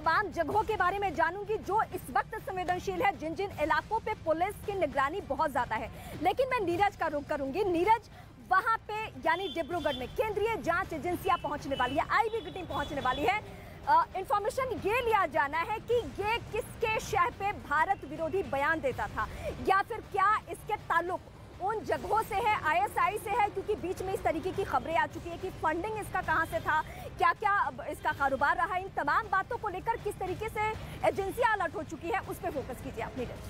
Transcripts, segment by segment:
तमाम जगहों के बारे में जानूंगी जो इस वक्त संवेदनशील है, जिन जिन इलाकों पे पुलिस की निगरानी बहुत ज्यादा है। लेकिन मैं नीरज का रुख करूंगी। नीरज, वहां पे यानी डिब्रूगढ़ में केंद्रीय जांच एजेंसियां पहुंचने वाली है, आईबी की टीम पहुंचने वाली है। इंफॉर्मेशन ये लिया जाना है कि ये किसके शह पे भारत विरोधी बयान देता था, या फिर क्या इसके ताल्लुक उन जगहों से है, आईएसआई से है, क्योंकि बीच में इस तरीके की खबरें आ चुकी है कि फंडिंग इसका कहां से था, क्या क्या इसका कारोबार रहा। इन तमाम बातों को लेकर किस तरीके से एजेंसियां अलर्ट हो चुकी है, उस पर फोकस कीजिए आप नीरज।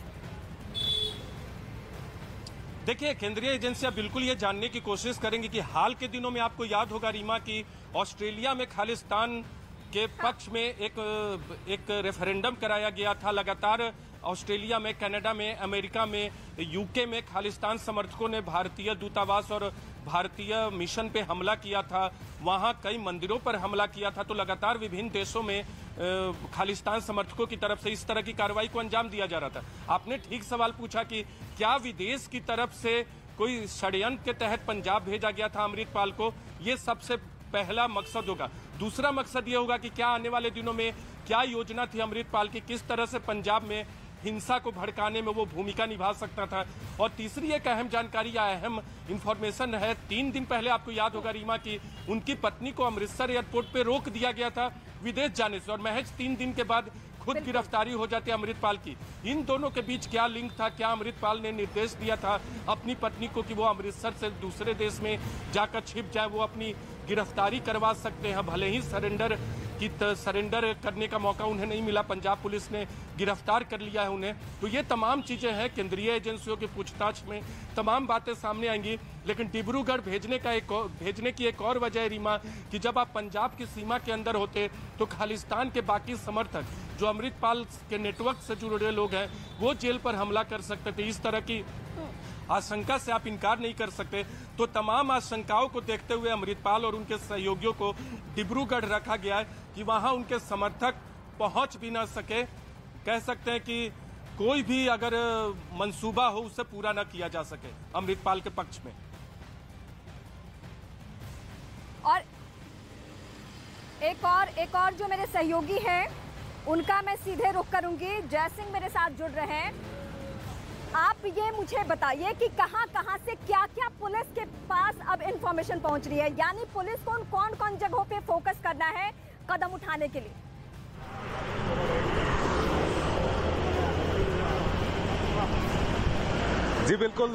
देखिए, केंद्रीय एजेंसियां बिल्कुल ये जानने की कोशिश करेंगी कि हाल के दिनों में आपको याद होगा रीमा की ऑस्ट्रेलिया में खालिस्तान के पक्ष में एक रेफरेंडम कराया गया था। लगातार ऑस्ट्रेलिया में, कनाडा में, अमेरिका में, यूके में खालिस्तान समर्थकों ने भारतीय दूतावास और भारतीय मिशन पे हमला किया था, वहां कई मंदिरों पर हमला किया था। तो लगातार विभिन्न देशों में खालिस्तान समर्थकों की तरफ से इस तरह की कार्रवाई को अंजाम दिया जा रहा था। आपने ठीक सवाल पूछा कि क्या विदेश की तरफ से कोई षड्यंत्र के तहत पंजाब भेजा गया था अमृतपाल को, ये सबसे पहला मकसद होगा। दूसरा मकसद ये होगा कि क्या आने वाले दिनों में क्या योजना थी अमृतपाल की, किस तरह से पंजाब में हिंसा को भड़काने में वो भूमिका निभा सकता था। और तीसरी एक अहम जानकारी या अहम इंफॉर्मेशन है, 3 दिन पहले आपको याद होगा रीमा की उनकी पत्नी को अमृतसर एयरपोर्ट पे रोक दिया गया था विदेश जाने से, और महज 3 दिन के बाद खुद गिरफ्तारी हो जाती है अमृतपाल की। इन दोनों के बीच क्या लिंक था? क्या अमृतपाल ने निर्देश दिया था अपनी पत्नी को कि वो अमृतसर से दूसरे देश में जाकर छिप जाए, वो अपनी गिरफ्तारी करवा सकते हैं, भले ही सरेंडर करने का मौका उन्हें नहीं मिला, पंजाब पुलिस ने गिरफ्तार कर लिया है उन्हें। तो ये तमाम चीजें हैं, केंद्रीय एजेंसियों की पूछताछ में तमाम बातें सामने आएंगी। लेकिन डिब्रूगढ़ भेजने की एक और वजह है रीमा कि जब आप पंजाब की सीमा के अंदर होते तो खालिस्तान के बाकी समर्थक जो अमृतपाल के नेटवर्क से जुड़े लोग हैं वो जेल पर हमला कर सकते थे। इस तरह की आशंका से आप इनकार नहीं कर सकते। तो तमाम आशंकाओं को देखते हुए अमृतपाल और उनके सहयोगियों को डिब्रूगढ़ रखा गया है कि वहां उनके समर्थक पहुंच भी ना सके। कह सकते हैं कि कोई भी अगर मंसूबा हो उसे पूरा ना किया जा सके अमृतपाल के पक्ष में। और एक और जो मेरे सहयोगी हैं उनका मैं सीधे रुख करूंगी। जय सिंह मेरे साथ जुड़ रहे हैं। आप ये मुझे बताइए कि कहां से क्या क्या पुलिस के पास अब इंफॉर्मेशन पहुंच रही है, यानी पुलिस को कौन कौन जगहों पे फोकस करना है कदम उठाने के लिए। जी बिल्कुल,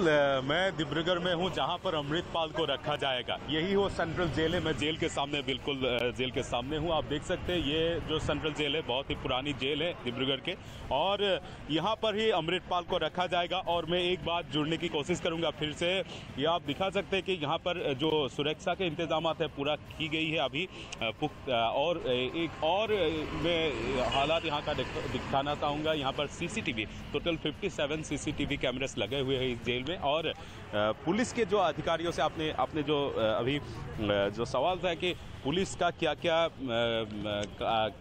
मैं डिब्रूगढ़ में हूं जहां पर अमृतपाल को रखा जाएगा। यही वो सेंट्रल जेल है। मैं जेल के सामने, बिल्कुल जेल के सामने हूं। आप देख सकते हैं ये जो सेंट्रल जेल है बहुत ही पुरानी जेल है डिब्रूगढ़ के, और यहां पर ही अमृतपाल को रखा जाएगा। और मैं एक बात जुड़ने की कोशिश करूंगा फिर से, ये आप दिखा सकते हैं कि यहाँ पर जो सुरक्षा के इंतजाम है पूरा की गई है अभी पुख्ता। और एक और मैं हालात यहाँ का दिखाना चाहूँगा। यहाँ पर CCTV टोटल 57 CCTV कैमरेस लगे हुए इस जेल में। और पुलिस के जो अधिकारियों से आपने जो अभी जो सवाल था कि पुलिस का क्या क्या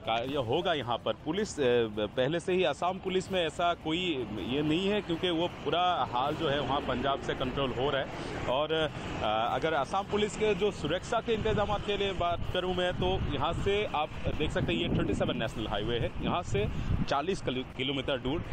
कार्य होगा यहाँ पर। पुलिस पहले से ही असम पुलिस में ऐसा कोई ये नहीं है, क्योंकि वो पूरा हाल जो है वहाँ पंजाब से कंट्रोल हो रहा है। और अगर असम पुलिस के जो सुरक्षा के इंतजाम के लिए बात करूँ मैं, तो यहाँ से आप देख सकते हैं ये 27 नेशनल हाईवे है। यहाँ से 40 किलोमीटर दूर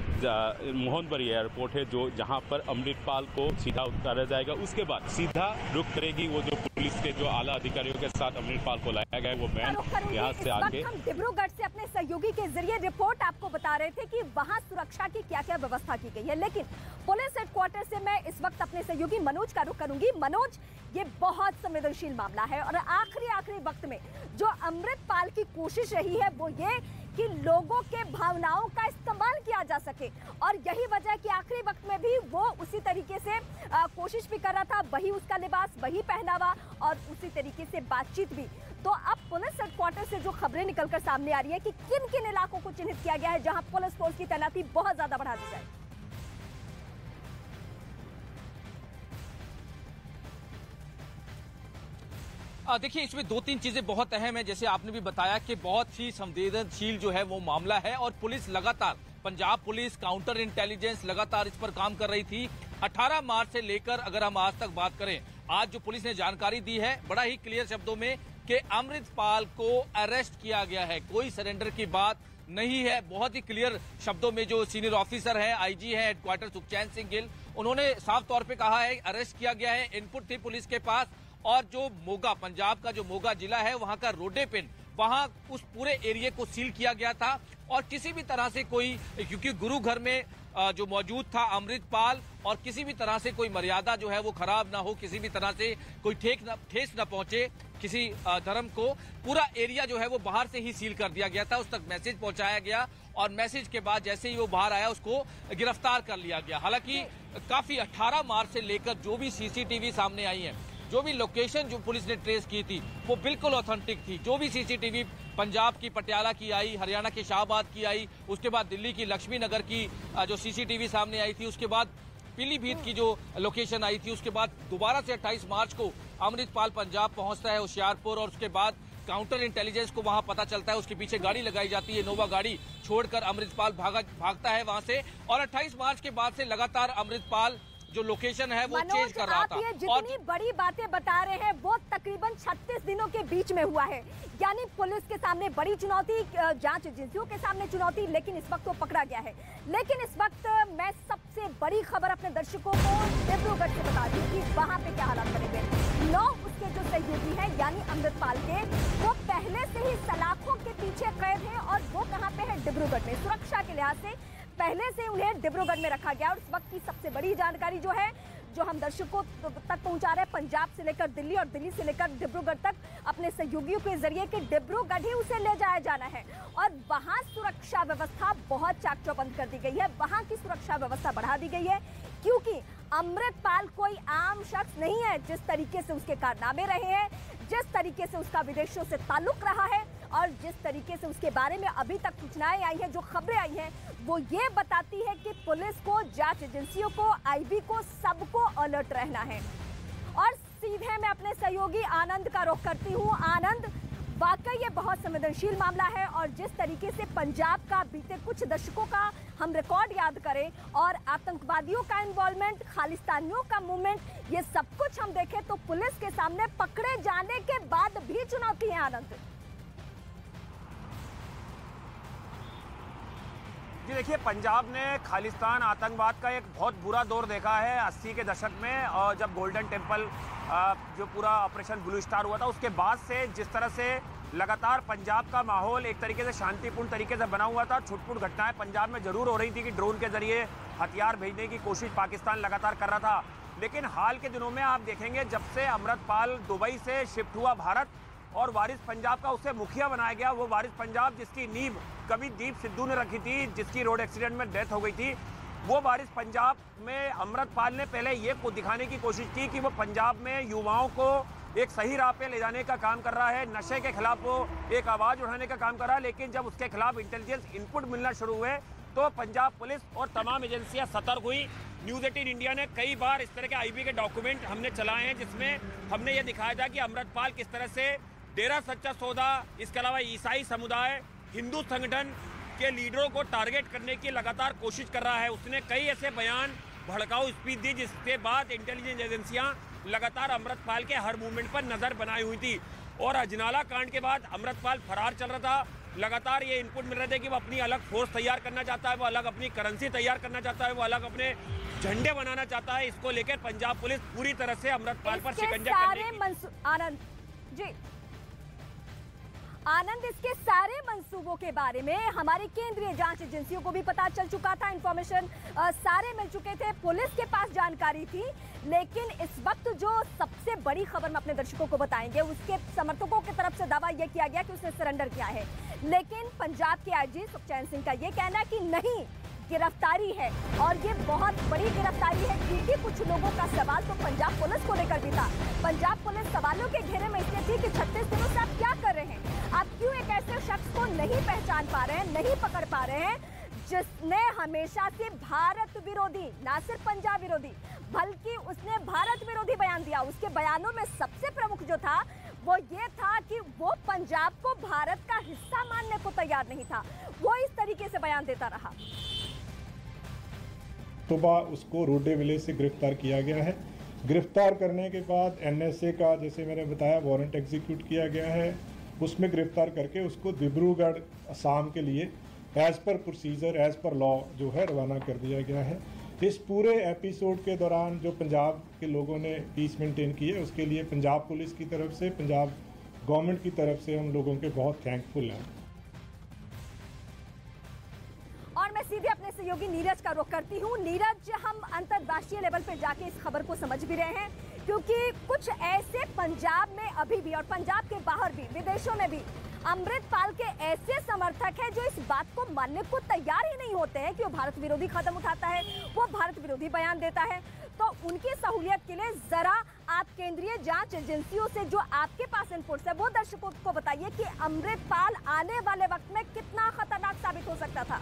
मोहनबरी एयरपोर्ट है जहाँ पर अमृतपाल को सीधा उतारा जाएगा। उसके बाद सीधा रुख करेगी वो जो पुलिस के जो आला अधिकारियों के साथ अमृतपाल को लाया गया है वो वैन यहाँ से आगे। हम डिब्रूगढ़ से अपने सहयोगी के जरिए रिपोर्ट आपको बता रहे थे कि वहां सुरक्षा की क्या क्या व्यवस्था की गई है। लेकिन पुलिस हेडक्वार्टर से मैं इस वक्त अपने सहयोगी मनोज का रुख करूंगी। मनोज, ये बहुत संवेदनशील मामला है और आखिरी वक्त में जो अमृतपाल की कोशिश रही है वो ये कि लोगों के भावनाओं का इस्तेमाल किया जा सके, और यही वजह है कि आखिरी वक्त में भी वो उसी तरीके से कोशिश भी कर रहा था, वही उसका लिबास, वही पहनावा और उसी तरीके से बातचीत भी। तो अब पुलिस हेडक्वार्टर से जो खबरें निकलकर सामने आ रही है कि किन किन इलाकों को चिन्हित किया गया है जहां पुलिस फोर्स की तैनाती बहुत ज्यादा बढ़ा दी जाए। देखिए, इसमें 2-3 चीजें बहुत अहम है। जैसे आपने भी बताया कि बहुत ही संवेदनशील जो है वो मामला है, और पुलिस लगातार, पंजाब पुलिस काउंटर इंटेलिजेंस लगातार इस पर काम कर रही थी। 18 मार्च से लेकर अगर हम आज तक बात करें, आज जो पुलिस ने जानकारी दी है बड़ा ही क्लियर शब्दों में कि अमृतपाल को अरेस्ट किया गया है। कोई सरेंडर की बात नहीं है। बहुत ही क्लियर शब्दों में जो सीनियर ऑफिसर है, आईजी है हेडक्वार्टर सुखचैन सिंह गिल, उन्होंने साफ तौर पे कहा है अरेस्ट किया गया है। इनपुट थी पुलिस के पास और जो मोगा, पंजाब का जो मोगा जिला है वहां का रोडे पिन, वहां उस पूरे एरिया को सील किया गया था और किसी भी तरह से कोई, क्योंकि गुरु घर में जो मौजूद था अमृतपाल, और किसी भी तरह से कोई मर्यादा जो है वो खराब ना हो, किसी भी तरह से कोई ठेस न पहुंचे किसी धर्म को, पूरा एरिया जो है वो बाहर से ही सील कर दिया गया था। उस तक मैसेज पहुंचाया गया और मैसेज के बाद जैसे ही वो बाहर आया उसको गिरफ्तार कर लिया गया। हालांकि काफी 18 मार्च से लेकर जो भी सीसीटीवी सामने आई है, जो भी लोकेशन जो पुलिस ने ट्रेस की थी वो बिल्कुल ऑथेंटिक थी। जो भी सीसीटीवी पंजाब की पटियाला की आई, हरियाणा के शाहबाद की आई, उसके बाद दिल्ली की लक्ष्मी नगर की जो सीसीटीवी सामने आई थी, उसके बाद पीलीभीत की जो लोकेशन आई थी, उसके बाद दोबारा से 28 मार्च को अमृतपाल पंजाब पहुंचता है होशियारपुर और उसके बाद काउंटर इंटेलिजेंस को वहां पता चलता है, उसके पीछे गाड़ी लगाई जाती है, इनोवा गाड़ी छोड़कर अमृतपाल भागता है वहां से। और 28 मार्च के बाद से लगातार अमृतपाल जो लोकेशन है वो चेंज कर रहा था। ये जितनी बड़ी बातें बता रहे हैं वो तकरीबन 36 दिनों के बीच में हुआ है, यानी पुलिस के सामने बड़ी चुनौती, जांच एजेंसियों के सामने चुनौती, लेकिन इस वक्त वो पकड़ा गया है। लेकिन इस वक्त मैं सबसे बड़ी खबर अपने दर्शकों को डिब्रूगढ़ से बता दूं कि वहां पे क्या हालात बनेंगे। 9 उसके जो सहयोगी हैं यानी अमृतपाल के, वो पहले से ही सलाखों के पीछे कैद हैं और वो कहाँ पे है? डिब्रूगढ़ में। सुरक्षा के लिहाज से पहले से उन्हें डिब्रूगढ़ में रखा गया और इस वक्त की सबसे बड़ी जानकारी जो है, जो हम दर्शकों तक पहुंचा रहे हैं, पंजाब से लेकर दिल्ली और दिल्ली से लेकर डिब्रूगढ़ तक अपने सहयोगियों के जरिए कि डिब्रूगढ़ ही उसे ले जाया जाना है और वहां सुरक्षा व्यवस्था बहुत चाक चौबंद कर दी गई है। वहां की सुरक्षा व्यवस्था बढ़ा दी गई है क्योंकि अमृतपाल कोई आम शख्स नहीं है। जिस तरीके से उसके कारनामे रहे हैं, जिस तरीके से उसका विदेशों से ताल्लुक रहा है और जिस तरीके से उसके बारे में अभी तक सूचनाएं आई हैं, जो खबरें आई हैं, वो ये बताती है कि पुलिस को, जांच एजेंसियों को, आईबी को, सबको अलर्ट रहना है। और सीधे मैं अपने सहयोगी आनंद का रुख करती हूँ। आनंद, वाकई ये बहुत संवेदनशील मामला है और जिस तरीके से पंजाब का बीते कुछ दशकों का हम रिकॉर्ड याद करें और आतंकवादियों का इन्वॉल्वमेंट, खालिस्तानियों का मूवमेंट, ये सब कुछ हम देखें तो पुलिस के सामने पकड़े जाने के बाद भी चुनौती है। आनंद जी देखिए, पंजाब ने खालिस्तान आतंकवाद का एक बहुत बुरा दौर देखा है 80 के दशक में, और जब गोल्डन टेम्पल जो पूरा ऑपरेशन ब्लू स्टार हुआ था उसके बाद से जिस तरह से लगातार पंजाब का माहौल एक तरीके से शांतिपूर्ण तरीके से बना हुआ था। छुटपुट घटनाएं पंजाब में जरूर हो रही थी कि ड्रोन के जरिए हथियार भेजने की कोशिश पाकिस्तान लगातार कर रहा था, लेकिन हाल के दिनों में आप देखेंगे जब से अमृतपाल दुबई से शिफ्ट हुआ भारत और वारिस पंजाब का उसे मुखिया बनाया गया, वो वारिस पंजाब जिसकी नींव कविदीप सिद्धू ने रखी थी, जिसकी रोड एक्सीडेंट में डेथ हो गई थी, वो वारिस पंजाब में अमृतपाल ने पहले ये को दिखाने की कोशिश की कि वो पंजाब में युवाओं को एक सही राह पे ले जाने का काम कर रहा है, नशे के खिलाफ वो एक आवाज उठाने का काम कर रहा है। लेकिन जब उसके खिलाफ इंटेलिजेंस इनपुट मिलना शुरू हुए तो पंजाब पुलिस और तमाम एजेंसियां सतर्क हुई। न्यूज़ 18 इंडिया ने कई बार इस तरह के आईबी के डॉक्यूमेंट हमने चलाए हैं जिसमें हमने ये दिखाया था कि अमृतपाल किस तरह से डेरा सच्चा सौदा, इसके अलावा ईसाई समुदाय, हिंदू संगठन के लीडरों को टारगेट करने की लगातार कोशिश कर रहा है। उसने कई ऐसे बयान, भड़काऊ स्पीच दी जिसके बाद इंटेलिजेंस एजेंसियां लगातार अमृतपाल के हर मूवमेंट पर नजर बनाई हुई थी। और अजनाला कांड के बाद अमृतपाल फरार चल रहा था, लगातार ये इनपुट मिल रहे थे कि वो अपनी अलग फोर्स तैयार करना चाहता है, वो अलग अपनी करेंसी तैयार करना चाहता है, वो अलग अपने झंडे बनाना चाहता है। इसको लेकर पंजाब पुलिस पूरी तरह से अमृतपाल पर शिकंजा करने की आनंद, इसके सारे मंसूबों के बारे में हमारी केंद्रीय जांच एजेंसियों को भी पता चल चुका था, इंफॉर्मेशन सारे मिल चुके थे, पुलिस के पास जानकारी थी। लेकिन इस वक्त जो सबसे बड़ी खबर मैं अपने दर्शकों को बताएंगे, उसके समर्थकों की तरफ से दावा यह किया गया कि उसने सरेंडर किया है, लेकिन पंजाब के आईजी सुखचैन सिंह का यह कहना है कि नहीं, गिरफ्तारी है और ये बहुत बड़ी गिरफ्तारी है क्योंकि कुछ लोगों का सवाल तो पंजाब पुलिस को लेकर भी था। पंजाब पुलिस सवालों के घेरे में इसलिए थी कि 36 दिनों से आप क्या कर रहे हैं, आप क्यों एक ऐसे शख्स को नहीं पहचान पा रहे हैं, नहीं पकड़ पा रहे हैं जिसने हमेशा से भारत विरोधी, ना सिर्फ पंजाब विरोधी बल्कि उसने भारत विरोधी बयान दिया। उसके बयानों में सबसे प्रमुख जो था वो ये था कि वो पंजाब को भारत का हिस्सा मानने को तैयार नहीं था। वो इस तरीके से बयान देता रहा। सुबह उसको रोडे विलेज से गिरफ्तार किया गया है गिरफ्तार करने के बाद NSA का, जैसे मैंने बताया, वारंट एग्जीक्यूट किया गया है। उसमें गिरफ्तार करके उसको डिब्रूगढ़ असम के लिए as per procedure, as per law जो है रवाना कर दिया गया है। इस पूरे एपिसोड के दौरान जो पंजाब के लोगों ने पीस मेंटेन की है, उसके लिए पंजाब पुलिस की तरफ से, पंजाब गवर्नमेंट की तरफ से हम लोगों के बहुत थैंकफुल हैं। और मैं सीधे अपने सहयोगी नीरज का रुख करती हूँ। नीरज, हम अंतर्राष्ट्रीय लेवल पर जाके इस खबर को समझ भी रहे हैं, क्योंकि कुछ ऐसे पंजाब में अभी भी और पंजाब के बाहर भी, विदेशों में भी अमृतपाल के ऐसे समर्थक हैं जो इस बात को मानने को तैयार ही नहीं होते हैं कि वो भारत विरोधी कदम उठाता है, वो भारत विरोधी बयान देता है। तो उनकी सहूलियत के लिए जरा आप केंद्रीय जांच एजेंसियों से जो आपके पास इनपुट्स है वो दर्शकों को बताइए कि अमृतपाल आने वाले वक्त में कितना खतरनाक साबित हो सकता था।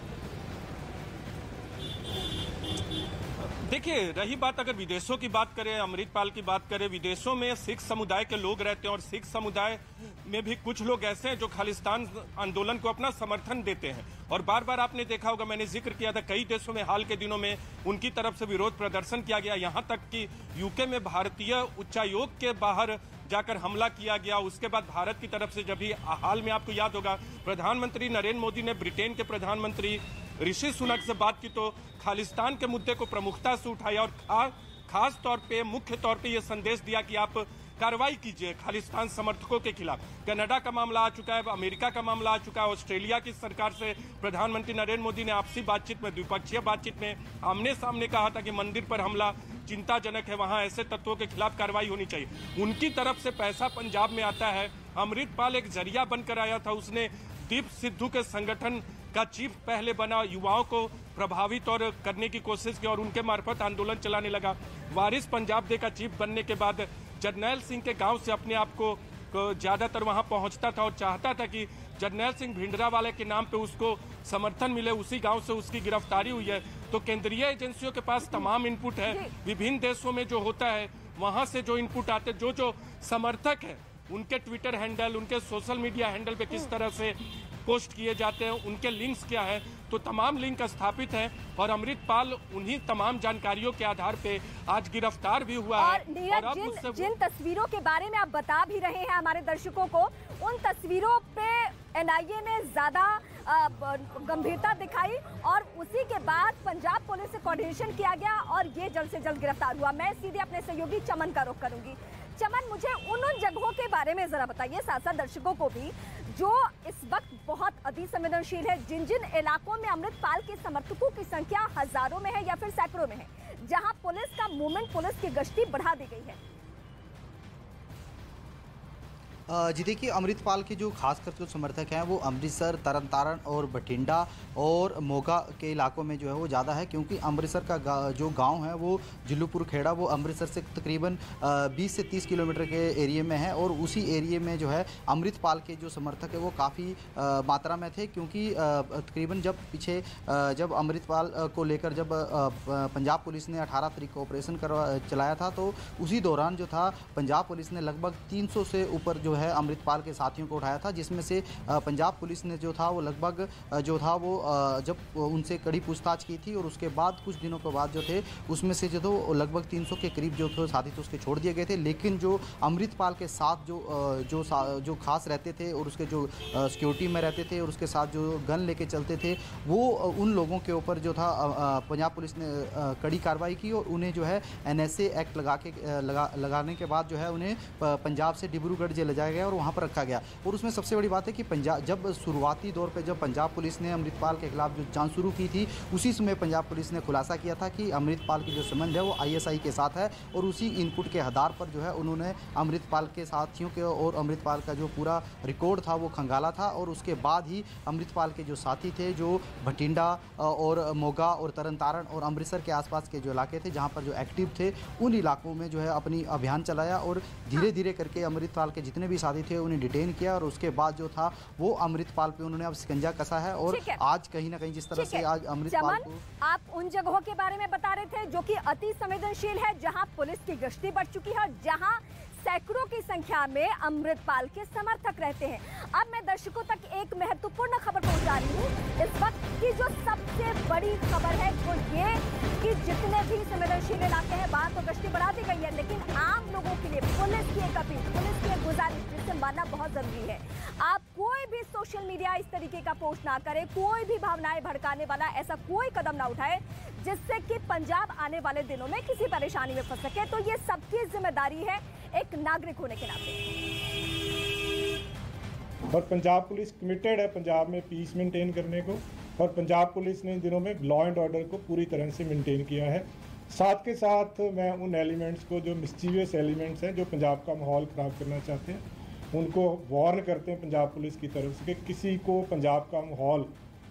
देखिए, रही बात अगर विदेशों की बात करें, अमृतपाल की बात करें, विदेशों में सिख समुदाय के लोग रहते हैं और सिख समुदाय में भी कुछ लोग ऐसे हैं जो खालिस्तान आंदोलन को अपना समर्थन देते हैं। और बार बार आपने देखा होगा, मैंने जिक्र किया था, कई देशों में हाल के दिनों में उनकी तरफ से विरोध प्रदर्शन किया गया। यहाँ तक कि यूके में भारतीय उच्चायोग के बाहर जाकर हमला किया गया। उसके बाद भारत की तरफ से, जब भी हाल में आपको याद होगा, प्रधानमंत्री नरेंद्र मोदी ने ब्रिटेन के प्रधानमंत्री ऋषि सुनक से बात की तो खालिस्तान के मुद्दे को प्रमुखता से उठाया और खास तौर पे, मुख्य तौर पे ये संदेश दिया कि आप कार्रवाई कीजिए खालिस्तान समर्थकों के खिलाफ। कनाडा का मामला आ चुका है, अमेरिका का मामला आ चुका है, ऑस्ट्रेलिया की सरकार से प्रधानमंत्री नरेंद्र मोदी ने आपसी बातचीत में, द्विपक्षीय बातचीत में आमने सामने कहा था कि मंदिर पर हमला चिंताजनक है, वहां ऐसे तत्वों के खिलाफ कार्रवाई होनी चाहिए। उनकी तरफ से पैसा पंजाब में आता है। अमृतपाल एक जरिया बनकर आया था, उसने दीप सिद्धू के संगठन का चीफ पहले बना, युवाओं को प्रभावित और करने की कोशिश की और उनके मार्फत आंदोलन चलाने लगा। वारिस पंजाब डे का चीफ बनने के बाद जरनैल सिंह के गांव से अपने आप को ज्यादातर वहां पहुंचता था और चाहता था कि जरनैल सिंह भिंडरावाले के नाम पे उसको समर्थन मिले। उसी गांव से उसकी गिरफ्तारी हुई है। तो केंद्रीय एजेंसियों के पास तमाम इनपुट है। विभिन्न देशों में जो होता है वहां से जो इनपुट आते, जो समर्थक है उनके ट्विटर हैंडल, उनके सोशल मीडिया हैंडल पे किस तरह से पोस्ट किए जाते हैं, उनके लिंक्स क्या है, तो तमाम लिंक स्थापित हैं और अमृतपाल उन्हीं तमाम जानकारियों के आधार पे आज गिरफ्तार भी हुआ है। और अब जिन तस्वीरों के बारे में आप बता भी रहे हैं हमारे दर्शकों को, उन तस्वीरों पे NIA ने ज्यादा गंभीरता दिखाई और उसी के बाद पंजाब पुलिस से कोऑर्डिनेशन किया गया और ये जल्द से जल्द गिरफ्तार हुआ। मैं सीधे अपने सहयोगी चमन का रुख करूंगी। चमन, मुझे उन जगहों के बारे में जरा बताइए, साथ साथ दर्शकों को भी, जो इस वक्त बहुत अति संवेदनशील है, जिन जिन इलाकों में अमृतपाल के समर्थकों की संख्या हजारों में है या फिर सैकड़ों में है, जहां पुलिस का मूवमेंट, पुलिस की गश्ती बढ़ा दी गई है। जी देखिए, अमृतपाल के जो खासकर जो समर्थक हैं वो अमृतसर, तरन तारण और बठिंडा और मोगा के इलाकों में जो है वो ज़्यादा है, क्योंकि अमृतसर का जो गांव है वो जिल्लूपुर खेड़ा, वो अमृतसर से तकरीबन 20 से 30 किलोमीटर के एरिए में है और उसी एरिए में जो है अमृतपाल के जो समर्थक है वो काफ़ी मात्रा में थे, क्योंकि तकरीबन जब पीछे जब अमृतपाल को लेकर जब पंजाब पुलिस ने 18 तारीख को ऑपरेशन चलाया था, तो उसी दौरान जो था पंजाब पुलिस ने लगभग 300 से ऊपर जो है अमृतपाल के साथियों को उठाया था, जिसमें से पंजाब पुलिस ने जो था वो लगभग जो था वो जब उनसे कड़ी पूछताछ की थी और उसके बाद कुछ दिनों के बाद जो थे उसमें से जो लगभग 300 के करीब जो थे साथी थे उसके छोड़ दिए गए थे। लेकिन जो अमृतपाल के साथ जो खास रहते थे और उसके जो सिक्योरिटी में रहते थे और उसके साथ जो गन लेके चलते थे, वो उन लोगों के ऊपर जो था पंजाब पुलिस ने कड़ी कार्रवाई की और उन्हें जो है NSA एक्ट लगाने के बाद जो है उन्हें पंजाब से डिब्रूगढ़ जेल ले जाया गया और वहाँ पर रखा गया। और उसमें सबसे बड़ी बात है कि पंजाब जब शुरुआती दौर पे जब पंजाब पुलिस ने अमृतपाल के खिलाफ जो जांच शुरू की थी, उसी समय पंजाब पुलिस ने खुलासा किया था कि अमृतपाल की जो संबंध है वो ISI के साथ है और उसी इनपुट के आधार पर जो है उन्होंने अमृतपाल के साथियों के और अमृतपाल का जो पूरा रिकॉर्ड था वो खंगाला था और उसके बाद ही अमृतपाल के जो साथी थे, जो भटिंडा और मोगा और तरन तारण और अमृतसर के आसपास के जो इलाके थे जहाँ पर जो एक्टिव थे, उन इलाकों में जो है अपनी अभियान चलाया और धीरे धीरे करके अमृतपाल के जितने भी साथी थे उन्हें डिटेन किया और उसके बाद जो था वो अमृतपाल पे उन्होंने अब शिकंजा कसा है। और आज कहीं ना कहीं जिस तरह से आज अमृतपाल को, आप उन जगहों के बारे में बता रहे थे जो कि अति संवेदनशील है, जहां पुलिस की गश्ती बढ़ चुकी है, जहां सैकड़ों की संख्या में अमृतपाल के समर्थक रहते हैं। अब मैं दर्शकों तक एक महत्वपूर्ण खबर पहुंचा रही हूँ। इस वक्त की जो सबसे बड़ी खबर है वो ये कि जितने भी संवेदनशील इलाके हैं वहां तो गश्ती बढ़ा दी गई है, लेकिन आम लोगों के लिए पुलिस की एक अपील, पुलिस की एक गुजारिश जिसे मानना बहुत जरूरी है। आप कोई भी सोशल मीडिया इस तरीके का पोस्ट ना करें, कोई भी भावनाएं भड़काने वाला ऐसा कोई कदम ना उठाए जिससे कि पंजाब आने वाले दिनों में किसी परेशानी में फंस सके। तो ये सबकी जिम्मेदारी है एक नागरिक होने के नाते। और पंजाब पुलिस कमिटेड है पंजाब में पीस मेंटेन करने को, और पंजाब पुलिस ने इन दिनों में लॉ एंड ऑर्डर को पूरी तरह से मेंटेन किया है। साथ के साथ मैं उन एलिमेंट्स को, जो मिस्चीवियस एलिमेंट्स हैं, जो पंजाब का माहौल ख़राब करना चाहते हैं, उनको वार्न करते हैं पंजाब पुलिस की तरफ से कि किसी को पंजाब का माहौल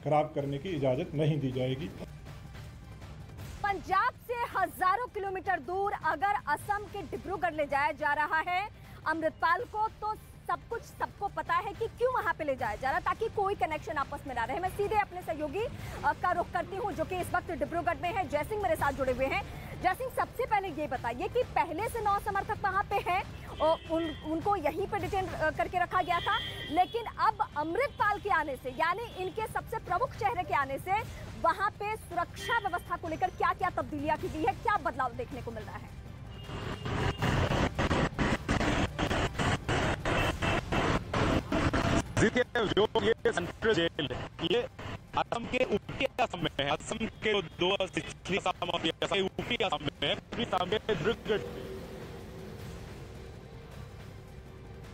ख़राब करने की इजाज़त नहीं दी जाएगी। पंजाब से हजारों किलोमीटर दूर अगर असम के डिब्रूगढ़ ले जाया जा रहा है अमृतपाल को, तो सब कुछ सबको पता है कि क्यों वहां पे ले जाया जा रहा है, ताकि कोई कनेक्शन आपस में ना रहे। मैं सीधे अपने सहयोगी का रुख करती हूं जो कि इस वक्त डिब्रूगढ़ में है। जयसिंह मेरे साथ जुड़े हुए हैं। जयसिंह, सबसे पहले ये बताइए कि पहले से 9 समर्थक वहां पे हैं और उनको यहीं पे डिटेन करके रखा गया था, लेकिन अब अमृतपाल के आने से, यानी इनके सबसे प्रमुख चेहरे के आने से वहां पे सुरक्षा व्यवस्था को लेकर क्या क्या तब्दीलियां की गई है, क्या बदलाव देखने को मिल रहा है? जो ये सेंट्रल जेल है, ये असम के ऊपरी असम में है। असम के दो असम और ऊपरी असम में है, डिब्रूगढ़।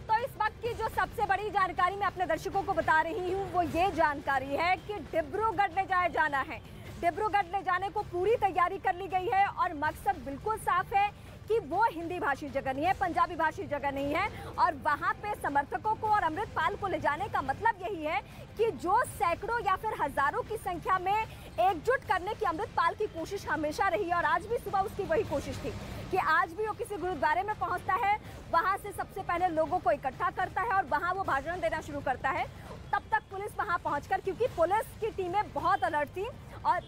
तो इस वक्त की जो सबसे बड़ी जानकारी मैं अपने दर्शकों को बता रही हूँ वो ये जानकारी है कि डिब्रूगढ़ ले जाया जाना है। डिब्रूगढ़ ले जाने को पूरी तैयारी कर ली गई है और मकसद बिल्कुल साफ है कि वो हिंदी भाषी जगह नहीं है, पंजाबी भाषी जगह नहीं है, और वहां पे समर्थकों को और अमृतपाल को ले जाने का मतलब यही है कि जो सैकड़ों या फिर हजारों की संख्या में एकजुट करने की अमृतपाल की कोशिश हमेशा रही है, और आज भी सुबह उसकी वही कोशिश थी कि आज भी वो किसी गुरुद्वारे में पहुंचता है, वहां से सबसे पहले लोगों को इकट्ठा करता है और वहां वो भाषण देना शुरू करता है। तब तक पुलिस वहां पहुंचकर, क्योंकि पुलिस की टीमें बहुत अलर्ट थी और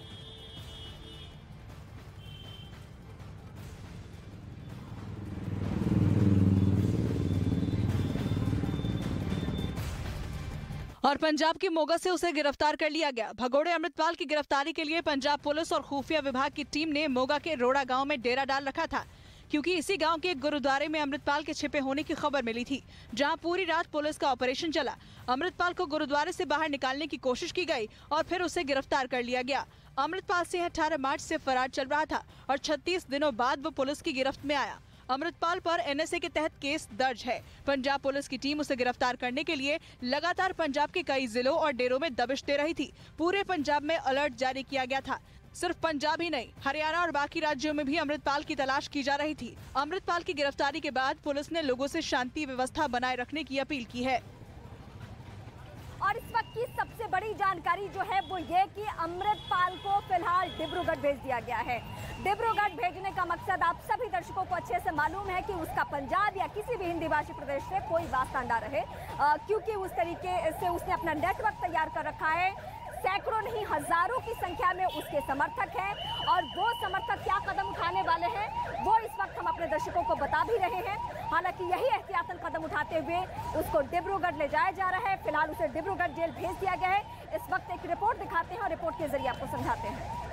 पंजाब की मोगा से उसे गिरफ्तार कर लिया गया। भगोड़े अमृतपाल की गिरफ्तारी के लिए पंजाब पुलिस और खुफिया विभाग की टीम ने मोगा के रोड़ा गांव में डेरा डाल रखा था, क्योंकि इसी गांव के एक गुरुद्वारे में अमृतपाल के छिपे होने की खबर मिली थी, जहां पूरी रात पुलिस का ऑपरेशन चला। अमृतपाल को गुरुद्वारे से बाहर निकालने की कोशिश की गई और फिर उसे गिरफ्तार कर लिया गया। अमृतपाल सिंह 18 मार्च से फरार चल रहा था और 36 दिनों बाद वो पुलिस की गिरफ्त में आया। अमृतपाल पर एनएसए के तहत केस दर्ज है। पंजाब पुलिस की टीम उसे गिरफ्तार करने के लिए लगातार पंजाब के कई जिलों और डेरों में दबिश दे रही थी। पूरे पंजाब में अलर्ट जारी किया गया था। सिर्फ पंजाब ही नहीं, हरियाणा और बाकी राज्यों में भी अमृतपाल की तलाश की जा रही थी। अमृतपाल की गिरफ्तारी के बाद पुलिस ने लोगों से शांति व्यवस्था बनाए रखने की अपील की है। और इस वक्त की सबसे बड़ी जानकारी जो है वो ये कि अमृतपाल को फिलहाल डिब्रूगढ़ भेज दिया गया है। डिब्रूगढ़ भेजने का मकसद आप सभी दर्शकों को अच्छे से मालूम है कि उसका पंजाब या किसी भी हिंदी भाषी प्रदेश से कोई वास्ता ना रहे, क्योंकि उस तरीके से उसने अपना नेटवर्क तैयार कर रखा है। सैकड़ों नहीं हजारों की संख्या में उसके समर्थक हैं, और वो समर्थक क्या कदम उठाने वाले हैं वो इस वक्त हम अपने दर्शकों को बता भी रहे हैं। हालांकि यही एहतियातन कदम उठाते हुए उसको डिब्रूगढ़ ले जाया जा रहा है। फिलहाल उसे डिब्रूगढ़ जेल भेज दिया गया है। इस वक्त एक रिपोर्ट दिखाते हैं और रिपोर्ट के जरिए आपको समझाते हैं।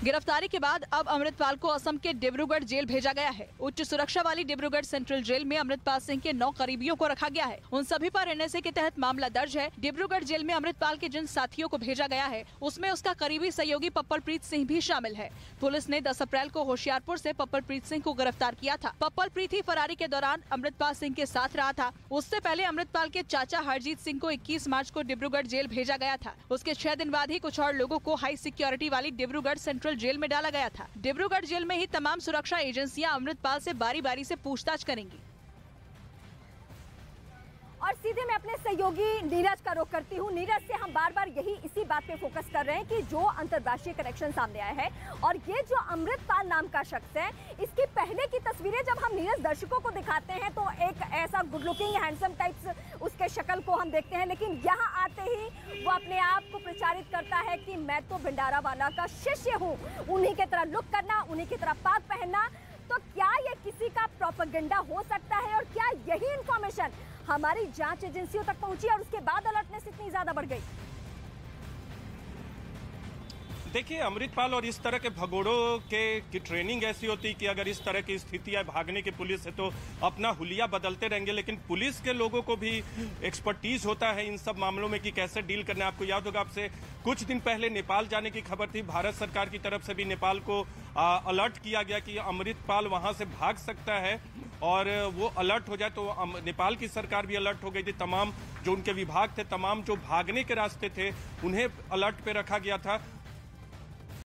गिरफ्तारी के बाद अब अमृतपाल को असम के डिब्रूगढ़ जेल भेजा गया है। उच्च सुरक्षा वाली डिब्रूगढ़ सेंट्रल जेल में अमृतपाल सिंह के 9 करीबियों को रखा गया है। उन सभी पर एनएसए के तहत मामला दर्ज है। डिब्रूगढ़ जेल में अमृतपाल के जिन साथियों को भेजा गया है उसमें उसका करीबी सहयोगी पप्पलप्रीत सिंह भी शामिल है। पुलिस ने 10 अप्रैल को होशियारपुर से पप्पलप्रीत सिंह को गिरफ्तार किया था। पप्पलप्रीत ही फरारी के दौरान अमृतपाल सिंह के साथ रहा था। उससे पहले अमृतपाल के चाचा हरजीत सिंह को 21 मार्च को डिब्रूगढ़ जेल भेजा गया था। उसके 6 दिन बाद ही कुछ और लोगों को हाई सिक्योरिटी वाली डिब्रूगढ़ सेंट्रल जेल में डाला गया था। डिब्रूगढ़ जेल में ही तमाम सुरक्षा एजेंसियां अमृतपाल से बारी बारी से पूछताछ करेंगी। और सीधे मैं अपने सहयोगी नीरज का रुख करती हूँ। नीरज से हम बार बार इसी बात पे फोकस कर रहे हैं कि जो अंतर्राष्ट्रीय कनेक्शन सामने आया है और ये जो अमृतपाल नाम का शख्स है, इसकी पहले की तस्वीरें जब हम नीरज दर्शकों को दिखाते हैं तो एक ऐसा गुड लुकिंग हैंडसम टाइप्स उसके शक्ल को हम देखते हैं, लेकिन यहाँ आते ही वो अपने आप को प्रचारित करता है कि मैं तो भंडारा वाला का शिष्य हूँ। उन्हीं की तरह लुक करना, उन्हीं की तरह पाग पहनना। तो क्या ये किसी का प्रोपेगेंडा हो सकता है और क्या यही इंफॉर्मेशन हमारी जांच एजेंसियों तक पहुंची और उसके बाद अलर्टनेस इतनी ज्यादा बढ़ गई? देखिए, अमृतपाल और इस तरह के भगोड़ों की ट्रेनिंग ऐसी होती है कि अगर इस तरह की स्थिति है भागने की पुलिस है तो अपना हुलिया बदलते रहेंगे, लेकिन पुलिस के लोगों को भी एक्सपर्टीज होता है इन सब मामलों में कि कैसे डील करना है। आपको याद होगा, आपसे कुछ दिन पहले नेपाल जाने की खबर थी, भारत सरकार की तरफ से भी नेपाल को अलर्ट किया गया कि अमृतपाल वहां से भाग सकता है और वो अलर्ट हो जाए, तो नेपाल की सरकार भी अलर्ट हो गई थी। तमाम जो उनके विभाग थे, तमाम जो भागने के रास्ते थे, उन्हें अलर्ट पे रखा गया था।